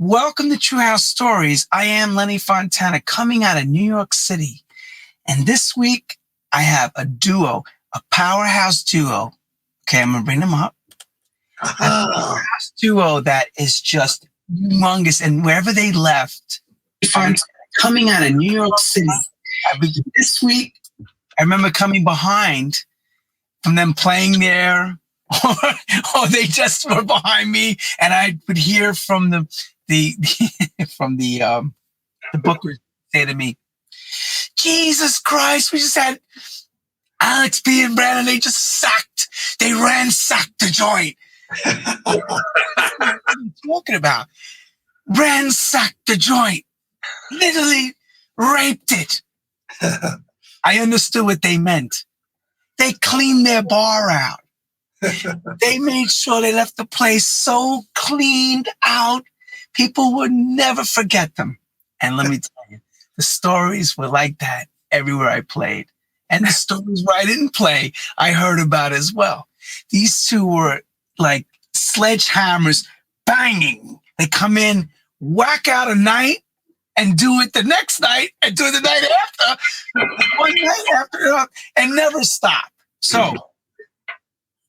Welcome to True House Stories. I am Lenny Fontana coming out of New York City. And this week I have a duo, a powerhouse duo. Okay, I'm going to bring them up. A powerhouse duo that is just humongous. And wherever they left, I'm coming out of New York City. This week, I remember coming behind from them playing there, or they just were behind me, and I would hear from the booker say to me, "Jesus Christ, we just had Alex B and Brandon. They ransacked the joint." What are you talking about? Ransacked the joint, literally raped it. I understood what they meant. They cleaned their bar out. They made sure they left the place so cleaned out, people would never forget them. And let me tell you, the stories were like that everywhere I played. And the stories where I didn't play, I heard about as well. These two were like sledgehammers banging. They come in, whack out a night, and do it the next night, and do it the night after, one night after, and never stop. So,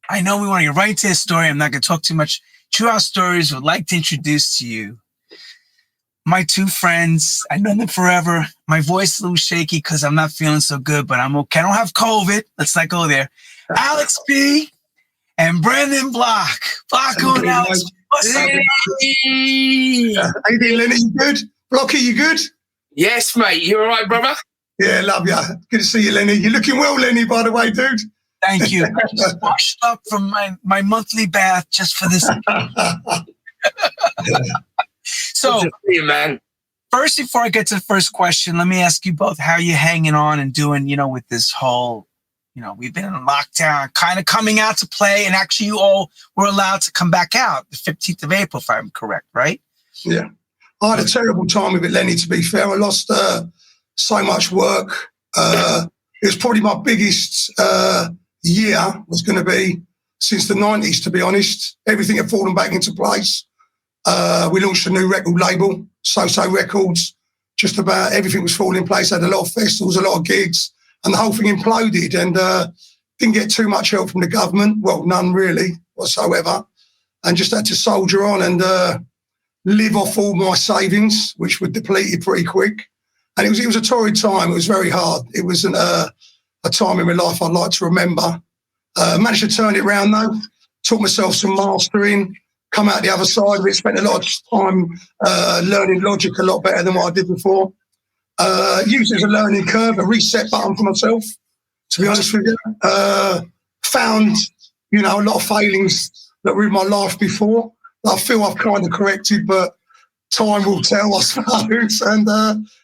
I know we want to get right to this story. I'm not going to talk too much. True House Stories would like to introduce to you my two friends. I've known them forever. My voice is a little shaky because I'm not feeling so good, but I'm okay. I don't have COVID. Let's not go there. Alex B and Brandon Block. Blocko and Alex. What's up? How you doing, Lenny? You good? Blocky, you good? Yes, mate. You all right, brother? Yeah, love you. Good to see you, Lenny. You're looking well, Lenny, by the way, dude. Thank you. I just washed up from my monthly bath just for this. So, good to see you, man. First, before I get to the first question, let me ask you both how you're hanging on and doing, with this whole, we've been in lockdown, kind of coming out to play, and actually you all were allowed to come back out the 15th of April, if I'm correct, right? Yeah. I had a terrible time with it, Lenny, to be fair. I lost so much work. It was probably my biggest year was going to be since the 90s, to be honest. Everything had fallen back into place. We launched a new record label, So Records. Just about everything was falling in place. I had a lot of festivals, a lot of gigs, and the whole thing imploded, and didn't get too much help from the government. Well, none really whatsoever. And just had to soldier on and live off all my savings, which were depleted pretty quick. And it was a torrid time. It was very hard. It wasn't a time in my life I'd like to remember. Managed to turn it around though. Taught myself some mastering, come out the other side of it, spent a lot of time learning Logic a lot better than what I did before. Used it as a learning curve, a reset button for myself, to be honest with you. Found, a lot of failings that were in my life before that I feel I've kind of corrected, but time will tell, I suppose. And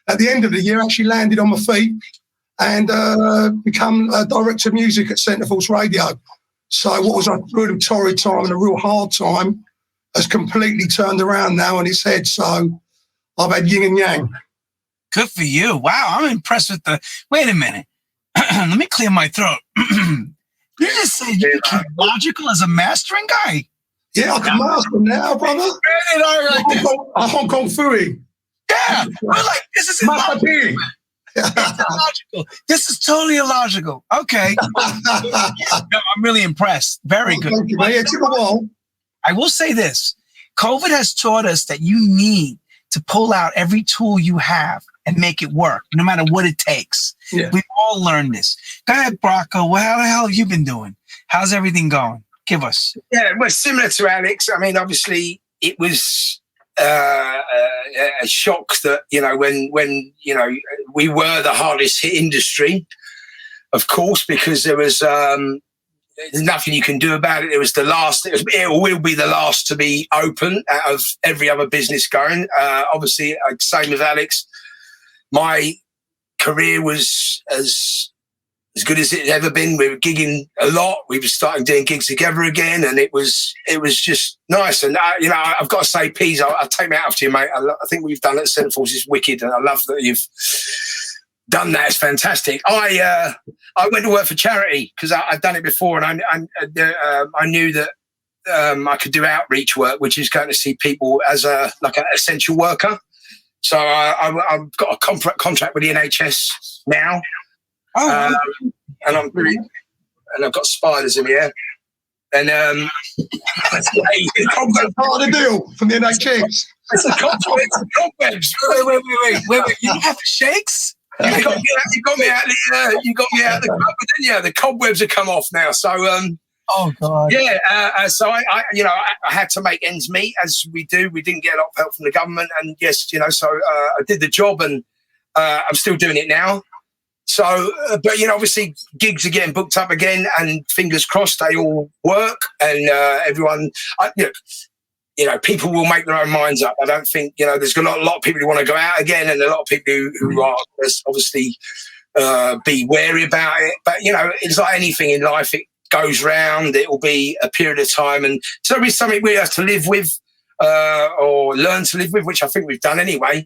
at the end of the year, I actually landed on my feet and become a director of music at Centreforce Radio. So what was a really torrid time and a real hard time has completely turned around now on its head. So I've had yin and yang. Good for you. Wow, I'm impressed with wait a minute. Let me clear my throat. You just said you became logical as a mastering guy? Yeah, I can master now, brother. I Hong Kong Fooey. Yeah, we're like, this is illogical. It's illogical. This is totally illogical. Okay. No, I'm really impressed. Very good. Thank you, mate. It took a while. I will say this. COVID has taught us that you need to pull out every tool you have and make it work, no matter what it takes. Yeah. We've all learned this. Go ahead, Brocko. Well, how the hell have you been doing? How's everything going? Give us. Yeah, well, similar to Alex. I mean, obviously, it was a shock that, when we were the hardest hit industry, of course, because there was there's nothing you can do about it. It was the last. It will be the last to be open out of every other business going. Obviously, same as Alex. My career was as good as it had ever been. We were gigging a lot. We were starting doing gigs together again, and it was just nice. And I've got to say, Pease, I'll take me out after you, mate. I think what you've done at Centreforce is wicked, and I love that you've done that. It's fantastic. I went to work for charity because I'd done it before, and I knew that I could do outreach work, which is going to see people as an essential worker. So I've got a contract with the NHS now. And I've got spiders in here. And that's part of the deal from the NHS. It's the cobwebs. Wait. You don't have shakes? You got me out the cupboard, didn't you? The cobwebs have come off now. So oh God. Yeah. So I had to make ends meet, as we do. We didn't get a lot of help from the government, and yes, so I did the job, and I'm still doing it now. So, but obviously gigs are getting booked up again, and fingers crossed they all work, and everyone, people will make their own minds up. I don't think, there's a lot of people who want to go out again, and a lot of people who are obviously be wary about it. But, it's like anything in life, it goes round, it will be a period of time, and so it'll be something we have to live with or learn to live with, which I think we've done anyway.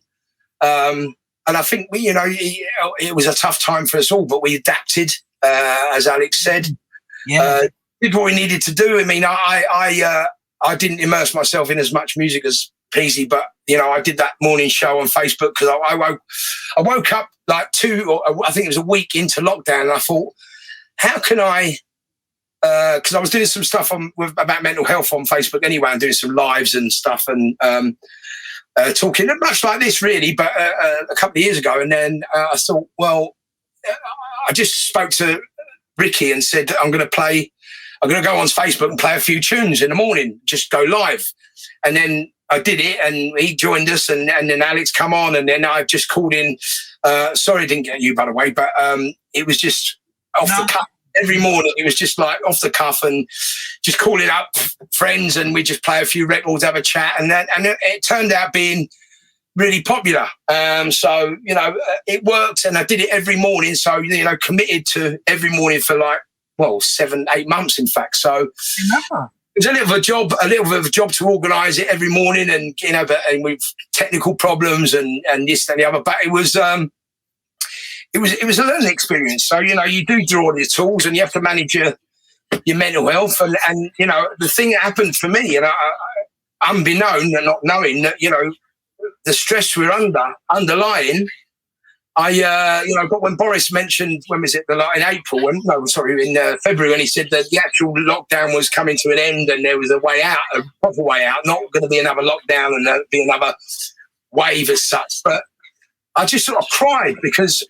And I think it was a tough time for us all, but we adapted, as Alex said. Yeah. Did what we needed to do. I mean, I didn't immerse myself in as much music as Peasy, but I did that morning show on Facebook because I woke up like I think it was a week into lockdown, and I thought, how can I? Because I was doing some stuff about mental health on Facebook anyway, and doing some lives and stuff, and talking much like this really, but a couple of years ago. And then I thought, well, I just spoke to Ricky and said, I'm going to go on Facebook and play a few tunes in the morning, just go live. And then I did it, and he joined us, and then Alex come on, and then I just called in. Sorry I didn't get you, by the way, but it was just off the cuff. Every morning it was just like off the cuff, and just calling up friends, and we just play a few records, have a chat, and it turned out being really popular. So it worked, and I did it every morning. So committed to every morning for 7-8 months, in fact. So it was a little bit of a job to organise it every morning, and and with technical problems and this and the other. But it was a learning experience. So you do draw on your tools, and you have to manage your mental health. And the thing that happened for me, and unbeknown and not knowing that the stress we're underlying. I got when Boris mentioned, when was it? In April? In February, when he said that the actual lockdown was coming to an end and there was a way out, a proper way out, not going to be another lockdown and there'd be another wave as such. But I just sort of cried because,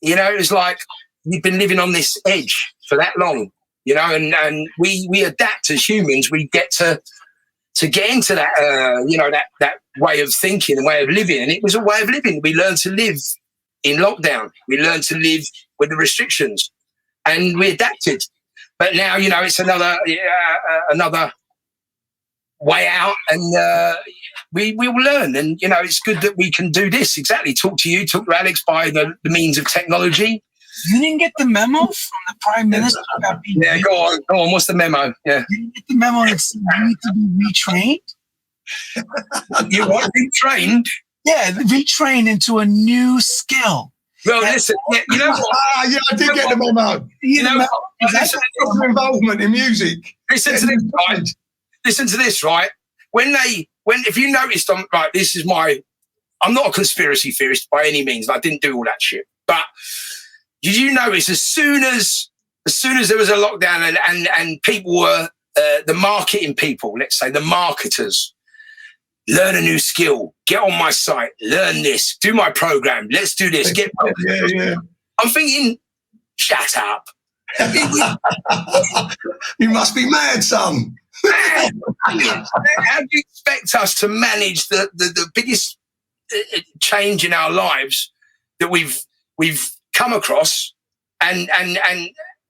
it was like you've been living on this edge for that long, and we adapt as humans. We get to get into that, that way of thinking and way of living. And it was a way of living. We learned to live in lockdown. We learned to live with the restrictions, and we adapted. But now, it's another way out, and we will learn. And, it's good that we can do this. Exactly. Talk to Alex by the means of technology. You didn't get the memo from the Prime Minister about being... Yeah, go on. What's the memo? Yeah. You didn't get the memo that said you need to be retrained? You want retrained? Yeah, retrained into a new skill. Well, listen, what? I did get the memo. That's involvement in music. Listen to this, right? Listen to this, right? If you noticed, I'm not a conspiracy theorist by any means. I didn't do all that shit. But did you notice as soon as there was a lockdown and people were the marketing people, let's say the marketers, learn a new skill, get on my site, learn this, do my program, let's do this. Yeah. I'm thinking, shut up. You must be mad, son. How do you expect us to manage the biggest change in our lives that we've come across? And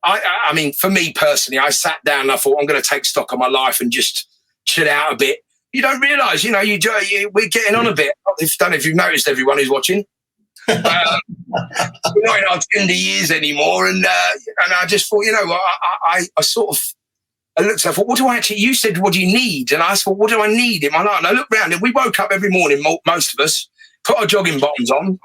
I mean, for me personally, I sat down and I thought, I'm going to take stock of my life and just chill out a bit. You don't realise, we're getting on a bit. I don't know if you've noticed, everyone who's watching. We're not in our tender years anymore, and I just thought, I sort of, I looked, I thought, what do I actually, you said, what do you need? And I thought, what do I need in my life? And I looked around, and we woke up every morning, most of us, put our jogging bottoms on,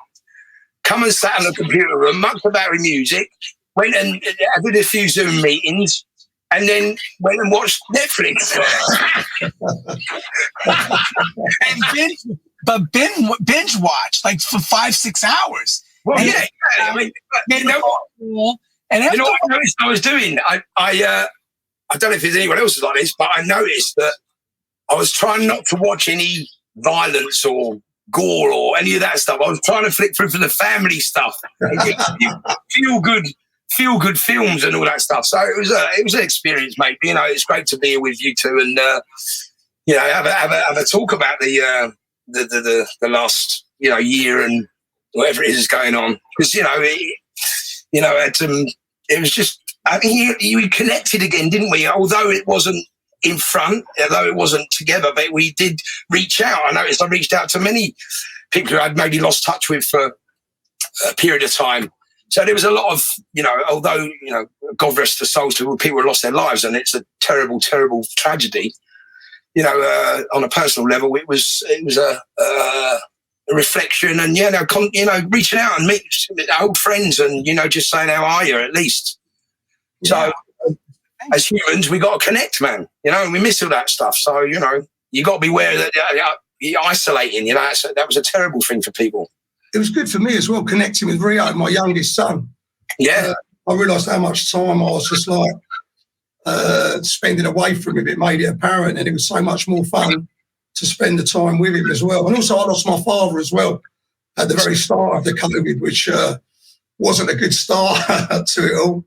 come and sat in the computer room, mucked about with music, went and did a few Zoom meetings, and then went and watched Netflix. And binge watch like for 5-6 hours. Well, and yeah. I mean, you know what I noticed I was doing? I don't know if there's anyone else who's like this, but I noticed that I was trying not to watch any violence or gore or any of that stuff. I was trying to flick through for the family stuff, feel good films and all that stuff. So it was an experience, mate. You know, it's great to be here with you two and you know have a talk about the last year and whatever it is going on, because it was just, I mean, we connected again, didn't we? Although it wasn't in front, although it wasn't together, but we did reach out. I noticed I reached out to many people who I'd maybe lost touch with for a period of time. So there was a lot of, although, God rest the souls to people who lost their lives, and it's a terrible, terrible tragedy. On a personal level, it was a reflection, and reaching out and meet old friends, and just saying how are you at least. So as humans, we got to connect, man. And we miss all that stuff. So you got to be aware that you're isolating. That was a terrible thing for people. It was good for me as well, connecting with Rio, my youngest son. Yeah, I realised how much time I was just like spending away from him. It made it apparent, and it was so much more fun to spend the time with him as well. And also, I lost my father as well at the very start of the COVID, which wasn't a good start to it all.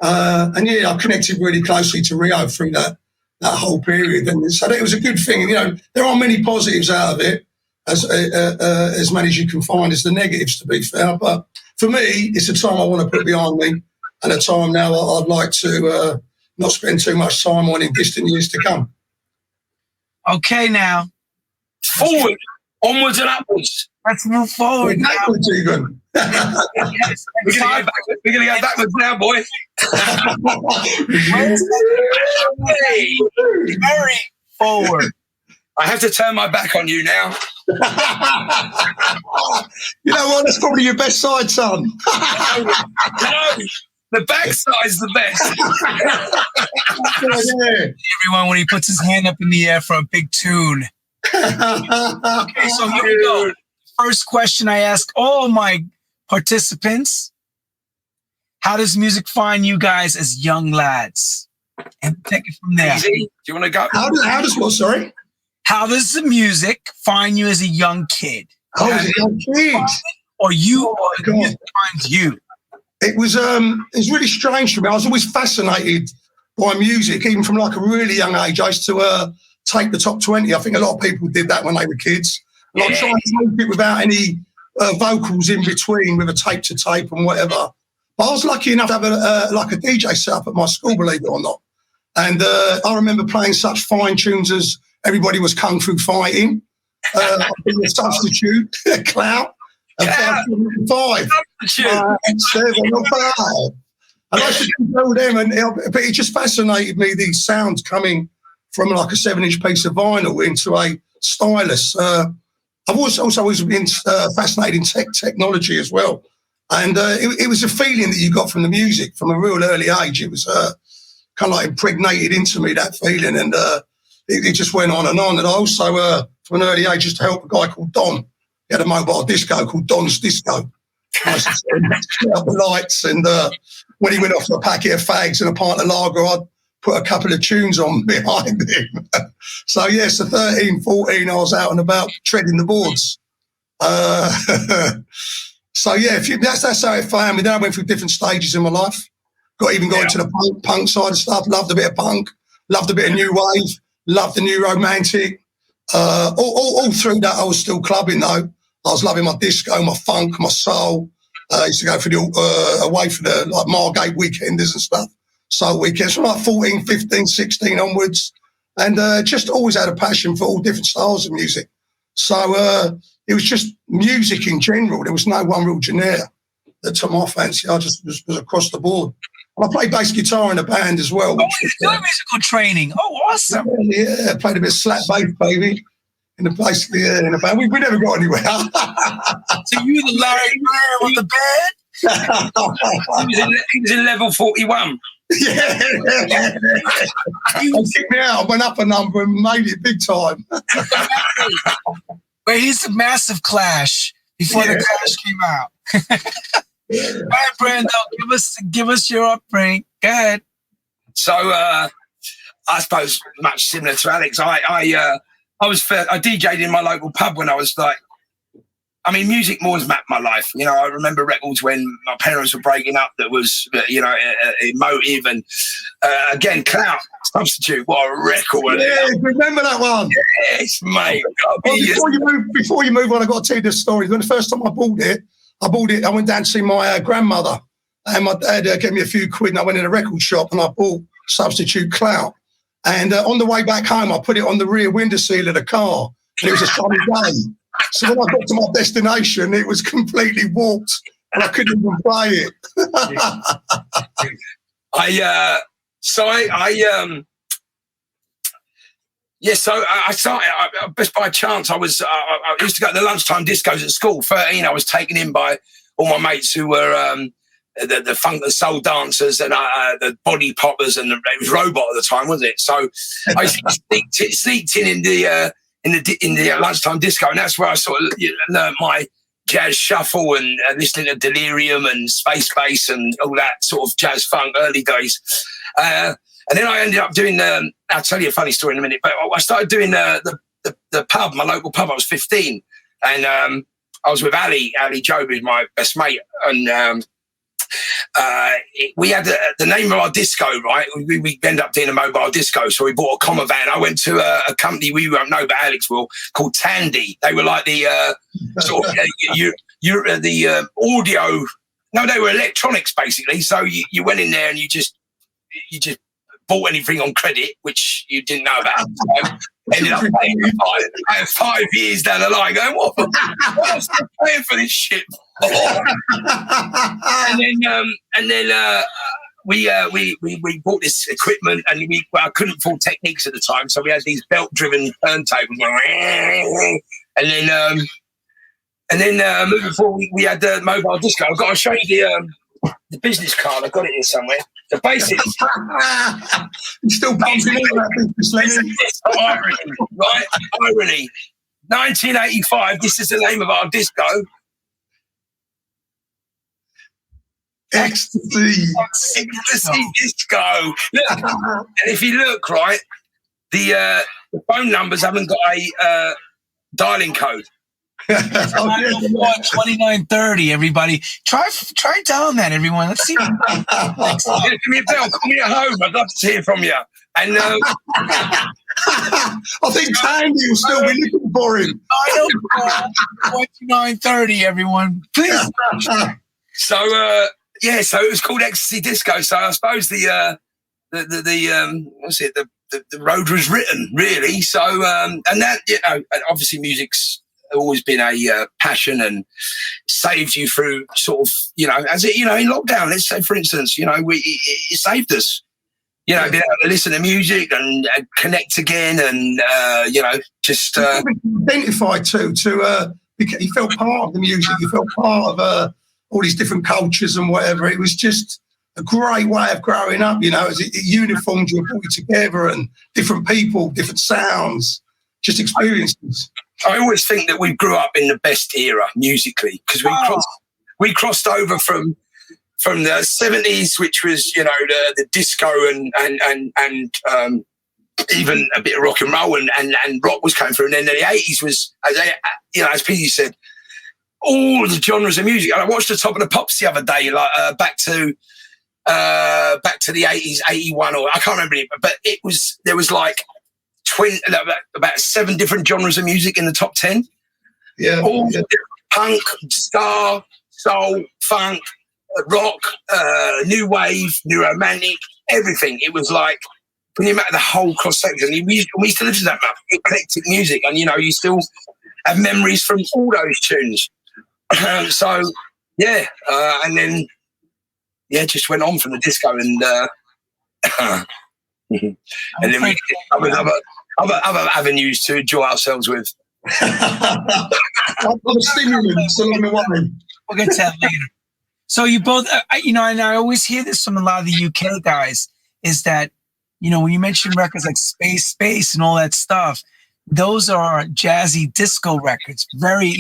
And I connected really closely to Rio through that whole period, and so it was a good thing. There are many positives out of it, as many as you can find as the negatives, to be fair. But for me, it's a time I want to put behind me, and a time now I'd like to not spend too much time on in distant years to come. Okay, now forward, onwards and upwards. Let's move forward. Backwards even. Yes. We're gonna go backwards now, boy. Very forward. I have to turn my back on you now. You know what? That's probably your best side, son. No, the backside's the best. Everyone, when he puts his hand up in the air for a big tune. Okay, so here we go. First question I ask all my participants: how does music find you guys as young lads? And take it from there. Easy. Do you want to go? How does what? Sorry. How does the music find you as a young kid? As a young kid, or the music finds you? It was really strange for me. I was always fascinated by music, even from like a really young age. I used to take the top 20. I think a lot of people did that when they were kids. And I'd try and tape it without any vocals in between, with a tape to tape and whatever. But I was lucky enough to have a DJ set up at my school, believe it or not. And I remember playing such fine tunes as Everybody Was Kung Fu Fighting, The Substitute, Clout, and 5. And 7 or 5. And I used to know them, but it just fascinated me, these sounds coming from like a 7-inch piece of vinyl into a stylus. I've also always been fascinated in technology as well. And it was a feeling that you got from the music from a real early age. It was kind of like impregnated into me, that feeling. And it just went on. And I also, from an early age, used to help a guy called Don. He had a mobile disco called Don's Disco. I used to set up the lights, and when he went off for a packet of fags and a pint of lager, I'd put a couple of tunes on behind him. So, yes, at 13, 14, I was out and about treading the boards. So, yeah, that's how it found me. Then I went through different stages in my life. Got into the punk side of stuff, loved a bit of punk, loved a bit of new wave, loved the new romantic. All through that, I was still clubbing, though. I was loving my disco, my funk, my soul. I used to go for away for the like Margate weekenders and stuff, soul weekends from like 14, 15, 16 onwards, and just always had a passion for all different styles of music. So it was just music in general. There was no one real genre that took my fancy. I just was across the board. And I played bass guitar in a band as well. You're doing musical training. Oh, awesome. Yeah, played a bit of slap bass, baby. In a band. We never got anywhere. So you the Larry Bird with the band? He was in level 41. Yeah. He kicked me out. I went up a number and made it big time. But he's a massive Clash before the Clash came out. All right, Brando, give us your upbringing. Go ahead. So I suppose much similar to Alex. I DJ'd in my local pub when I was like, I mean, music more has mapped my life. You know, I remember records when my parents were breaking up that was, you know, emotive. And again, Clout, Substitute, what a record. Yeah, remember that one? Yes, mate. Well, before you move on, I've got to tell you this story. When the first time I bought it, I went down to see my grandmother. And my dad gave me a few quid, and I went in a record shop and I bought Substitute Clout. And on the way back home, I put it on the rear window seal of the car. And it was a sunny day. So when I got to my destination, it was completely warped, and I couldn't even play it. I started, just by chance, I used to go to the lunchtime discos at school. 13, I was taken in by all my mates who were the funk and soul dancers and the body poppers, and it was Robot at the time, wasn't it? So I sneaked in the lunchtime disco, and that's where I sort of learned my jazz shuffle and listening to Delirium and Space Bass and all that sort of jazz funk early days. And then I ended up doing I'll tell you a funny story in a minute, but I started doing the pub, my local pub. I was 15, and I was with Ali Job, who's my best mate, and we had the name of our disco, right? We ended up doing a mobile disco, so we bought a comma van. I went to a company we won't know, but Alex will, called Tandy. They were like the sort of the audio. No, they were electronics basically. So you went in there and you just bought anything on credit, which you didn't know about. So ended up paying 5 years down the line, going, what am I paying for this shit? and then we bought this equipment, and I couldn't afford Techniques at the time, so we had these belt-driven turntables, and then moving forward, we had the mobile disco. I've got to show you the business card. I've got it here somewhere. The basics. You're still pumping into that business, Lenny. Irony, right? Irony. 1985. This is the name of our disco. Ecstasy disco. Look, and if you look, right, the phone numbers haven't got a dialing code. 2930, everybody. Try down that, everyone. Let's see. Give me a bell. Call me at home. I'd love to hear from you. And I think Tandy will still be looking for him. 2930, everyone. Please. So so it was called Ecstasy Disco. So I suppose the road was written, really. So and that, you know, obviously music's always been a passion and saved you through sort of, you know, as it, you know, in lockdown, let's say, for instance, you know, it saved us, you know, being able to listen to music and connect again, and you know, just identify to you felt part of the music, you felt part of all these different cultures and whatever. It was just a great way of growing up, you know, as it uniformed you and brought you together, and different people, different sounds, just experiences. I always think that we grew up in the best era musically, because we crossed over from the 70s, which was, you know, the disco and even a bit of rock and roll, and rock was coming through, and then the 80s was, as Pete said, all the genres of music. And I watched the Top of the Pops the other day, like back to the 80s, 81, or I can't remember it, but there was like about 7 different genres of music in the top 10. Yeah. All punk, ska, soul, funk, rock, new wave, new romantic, everything. It was like, when you met the whole cross section, we used to listen to that eclectic music, and, you know, you still have memories from all those tunes. So, yeah. And then, just went on from the disco, and and then we other avenues to enjoy ourselves with. Other stimulants along the way. We'll get to that later. So you both, and I always hear this from a lot of the UK guys, is that, when you mention records like Space, and all that stuff, those are jazzy disco records, very,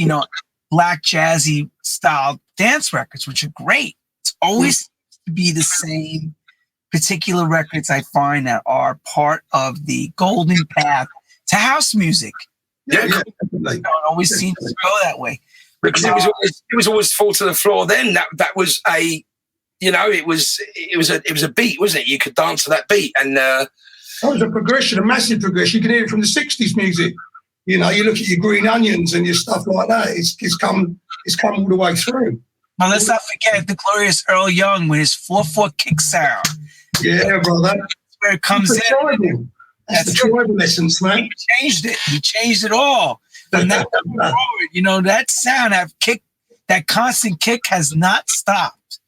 black jazzy style dance records, which are great. It's always to be the same particular records I find that are part of the golden path to house music. Yeah, it always seems to go that way. Because it was always fall to the floor. Then that was a, it was a beat, wasn't it? You could dance to that beat, and that was a progression, a massive progression. You can hear it from the '60s music. You look at your Green Onions and your stuff like that. It's come all the way through. Now let's not forget the glorious Earl Young with his 4/4 kick sound. Yeah, brother. That's where it comes in. That's the tribal essence, man. He changed it. He changed it all. From that point forward, that sound, that constant kick has not stopped.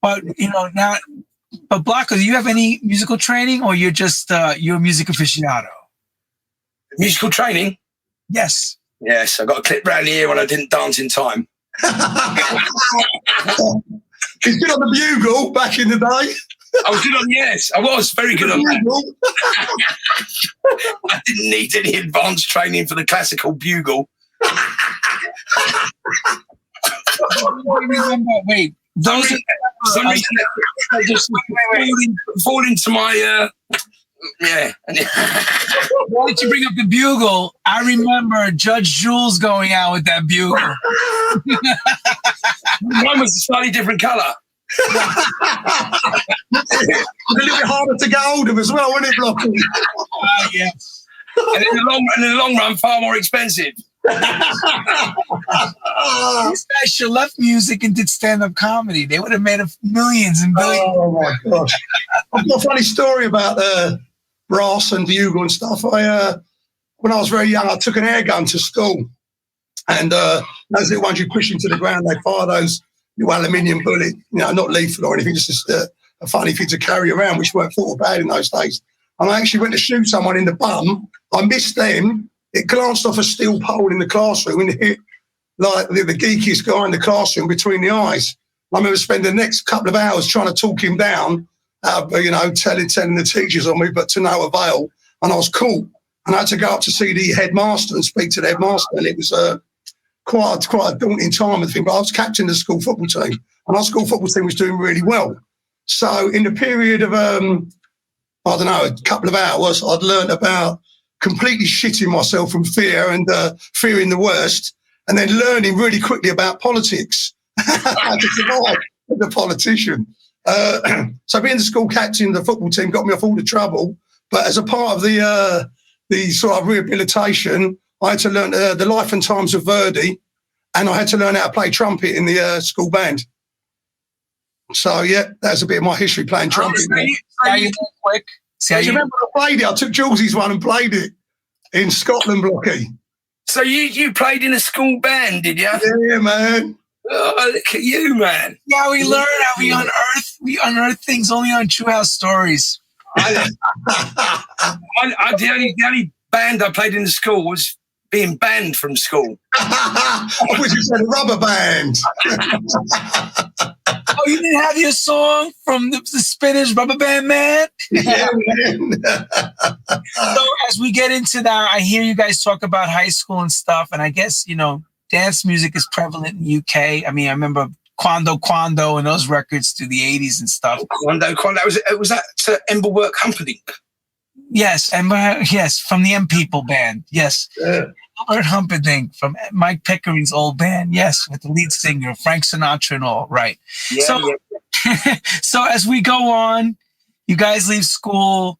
But now. But Blanco, do you have any musical training, or you're just you're a music aficionado? Musical training? Yes. Yes, I got a clip round here when I didn't dance in time. He's good on the bugle back in the day. I was good on, yes, I was very good on that. I didn't need any advanced training for the classical bugle. Wait, those fall into my yeah. Why did you bring up the bugle? I remember Judge Jules going out with that bugle. Mine was a slightly different colour. It's a little bit harder to get hold of as well, isn't it, Blocky? Yeah. And in the long run, far more expensive. These guys should have left music and did stand-up comedy. They would have made millions and billions. Oh my gosh! I've got a funny story about brass and bugle and stuff. When I was very young, I took an air gun to school, and those little ones you push into the ground, they fire those little aluminium bullet, not lethal or anything, just a funny thing to carry around, which weren't thought bad in those days. And I actually went to shoot someone in the bum. I missed them. It glanced off a steel pole in the classroom and hit like the geekiest guy in the classroom between the eyes. I remember spending the next couple of hours trying to talk him down, telling the teachers on me, but to no avail. And I was caught. And I had to go up to see the headmaster and speak to the headmaster. And it was quite a daunting time, I think. But I was captain of the school football team, and our school football team was doing really well. So in the period of, a couple of hours, I'd learned about completely shitting myself from fear and fearing the worst, and then learning really quickly about politics, how to survive as a politician. So being the school captain, the football team got me off all the trouble. But as a part of the sort of rehabilitation, I had to learn the life and times of Verdi, and I had to learn how to play trumpet in the school band. So yeah, that's a bit of my history playing trumpet. Quick. Do you remember I played it? I took Jules's one and played it in Scotland, Blocky. So you played in a school band, did you? Yeah, man. Oh, look at you, man. Yeah, we learn how we unearth things only on True House Stories. The only band I played in the school was being banned from school. I wish you said rubber band. Oh, you didn't have your song from the Spinners, Rubber Band Man? Yeah, man. So as we get into that, I hear you guys talk about high school and stuff, and I guess, dance music is prevalent in the UK. I mean, I remember Quando Quando and those records through the 80s and stuff. Quando, was that Emberwork Humperdinck? Yes, yes, from the M People band. Yes. Yeah. Albert Humperdinck from Mike Pickering's old band. Yes, with the lead singer, Frank Sinatra and all. Right. Yeah, so as we go on, you guys leave school.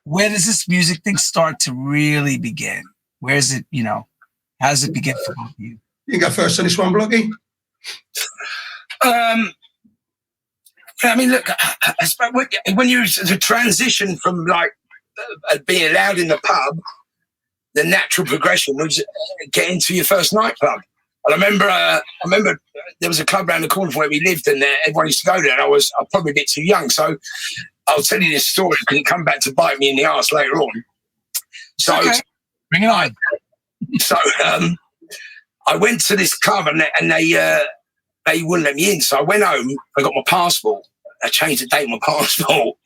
Where does this music thing start to really begin? Where is it, how does it begin for you? You can go first on this one, Blocky. I mean, look, when you transition from like being allowed in the pub, the natural progression was getting to your first nightclub. And I remember there was a club around the corner from where we lived, and everyone used to go there. And I'm probably a bit too young, so I'll tell you this story because it come back to bite me in the arse later on. So, okay. Bring it on. So I went to this club, and they they wouldn't let me in. So I went home, I got my passport, I changed the date on my passport,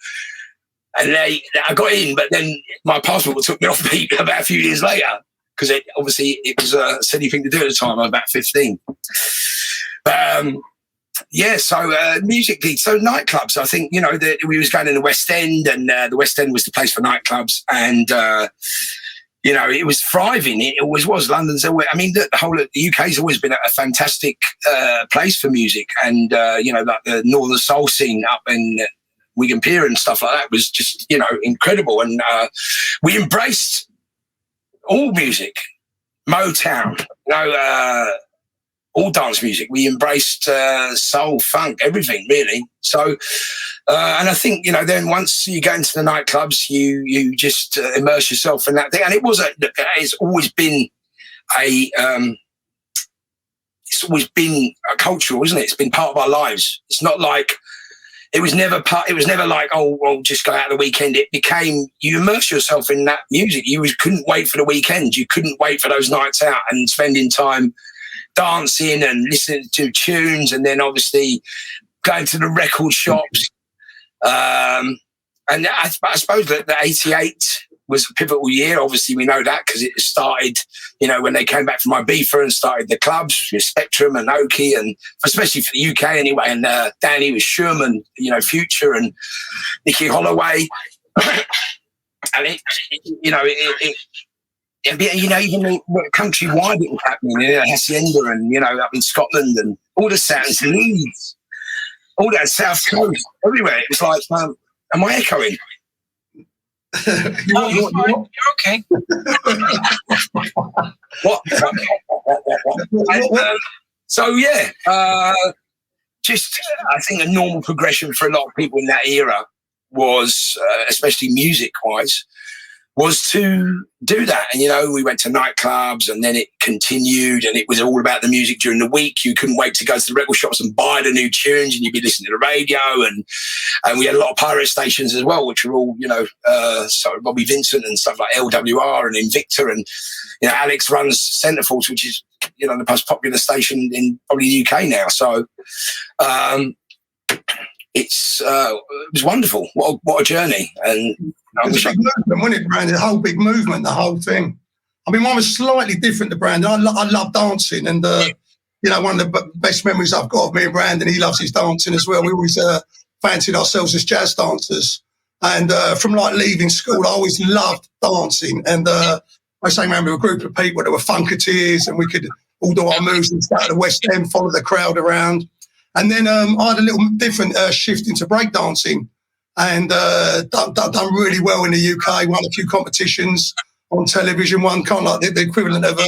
and I got in, but then my passport took me off me about a few years later, because it was a silly thing to do at the time. I was about 15. So musically, so nightclubs, I think, we was going in the West End, and the West End was the place for nightclubs, and it was thriving. It always was. London's always, the whole of the UK's always been a fantastic place for music, and like the Northern Soul scene up in Wigan Pier and stuff like that was just incredible, and we embraced all music, Motown, all dance music. We embraced soul, funk, everything really. So, and I think then once you go into the nightclubs, you just immerse yourself in that thing. And it's always been a cultural, isn't it? It's been part of our lives. It's not like it was never like, oh, well, just go out the weekend. It became, you immerse yourself in that music. You couldn't wait for the weekend. You couldn't wait for those nights out and spending time dancing and listening to tunes, and then obviously going to the record shops. And I suppose that the 88 was a pivotal year. Obviously, we know that because it started, when they came back from Ibiza and started the clubs with Spectrum and Oki, and especially for the UK anyway. And Danny with Sherman, Future and Nicky Holloway. And even countrywide it was happening, Hacienda and, up in Scotland and all the sounds, Leeds, all that South Coast, everywhere. It was like, am I echoing? You're okay. What? Just I think a normal progression for a lot of people in that era was, especially music-wise, was to do that. And, we went to nightclubs, and then it continued, and it was all about the music during the week. You couldn't wait to go to the record shops and buy the new tunes, and you'd be listening to the radio, and we had a lot of pirate stations as well, which were all, Bobby Vincent and stuff like LWR and Invicta, and, Alex runs Centreforce, which is, the most popular station in probably the UK now. So, it was wonderful. What a journey. And it was a big movement, wasn't it, Brandon? The whole big movement, the whole thing. Mine was slightly different to Brandon. I love dancing, and one of the best memories I've got of me and Brandon, he loves his dancing as well. We always fancied ourselves as jazz dancers, and from leaving school, I always loved dancing. And I sang around with a group of people that were funketeers, and we could all do our moves and start at the West End, follow the crowd around. And then I had a little different shift into breakdancing, and done really well in the UK, won a few competitions on television, one kind of like the equivalent of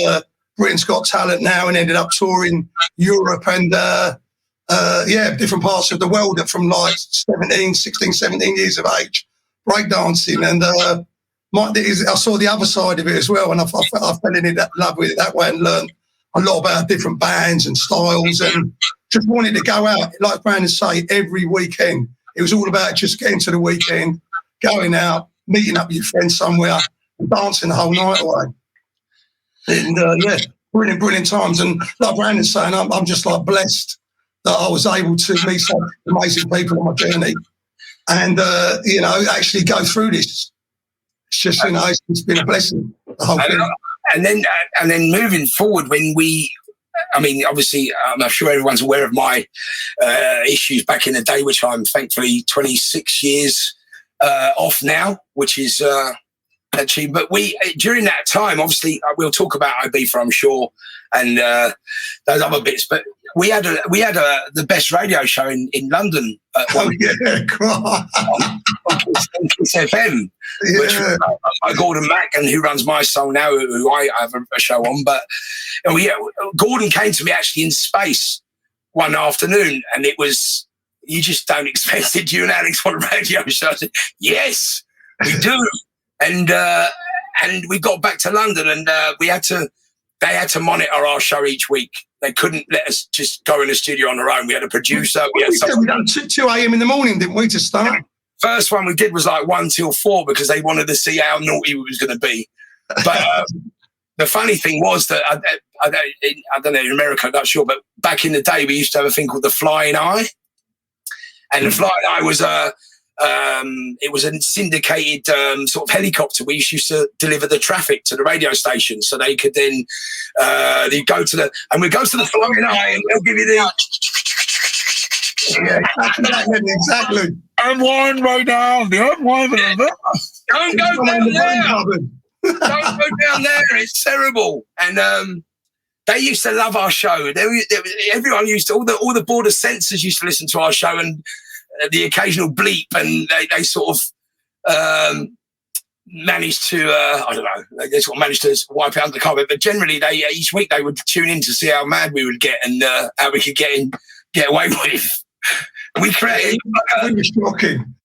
Britain's Got Talent now, and ended up touring Europe and, different parts of the world from 16, 17 years of age, breakdancing. And I saw the other side of it as well, and I fell in love with it that way and learned a lot about different bands and styles, and just wanted to go out, like Brandon say, every weekend. It was all about just getting to the weekend, going out, meeting up with your friends somewhere, and dancing the whole night away. And brilliant times. And like Brandon's saying, I'm just blessed that I was able to meet some amazing people on my journey, and actually go through this. It's just it's been a blessing, the whole thing. And then moving forward, when obviously, I'm sure everyone's aware of my issues back in the day, which I'm thankfully 26 years off now, which is actually. But during that time, obviously, we'll talk about Ibiza, I'm sure, and those other bits. But we had the best radio show in London. Kiss FM, which was by Gordon Mack, and who runs My Soul now, who I have a show on. But Gordon came to me actually in space one afternoon, and it was, you just don't expect it. You and Alex want a radio show? I said, yes, we do. And we got back to London, and they had to monitor our show each week. They couldn't let us just go in the studio on our own. We had a producer. We done 2 a.m. in the morning, didn't we, to start? First one we did was 1 till 4 because they wanted to see how naughty we was going to be. But the funny thing was that I don't know in America, I'm not sure, but back in the day we used to have a thing called the Flying Eye, and the Flying Eye was it was a syndicated sort of helicopter. We used to deliver the traffic to the radio station, so they could then we'd go to the Flying Eye, and they'll give you the exactly. M1 right now. The M1. Don't go down there. Don't go down there. It's terrible. And they used to love our show. Everyone used to, all the border censors used to listen to our show, and the occasional bleep, and they sort of managed to, I don't know, they sort of managed to wipe it under the carpet. But generally, each week they would tune in to see how mad we would get and how we could get away with. We created. It was shocking.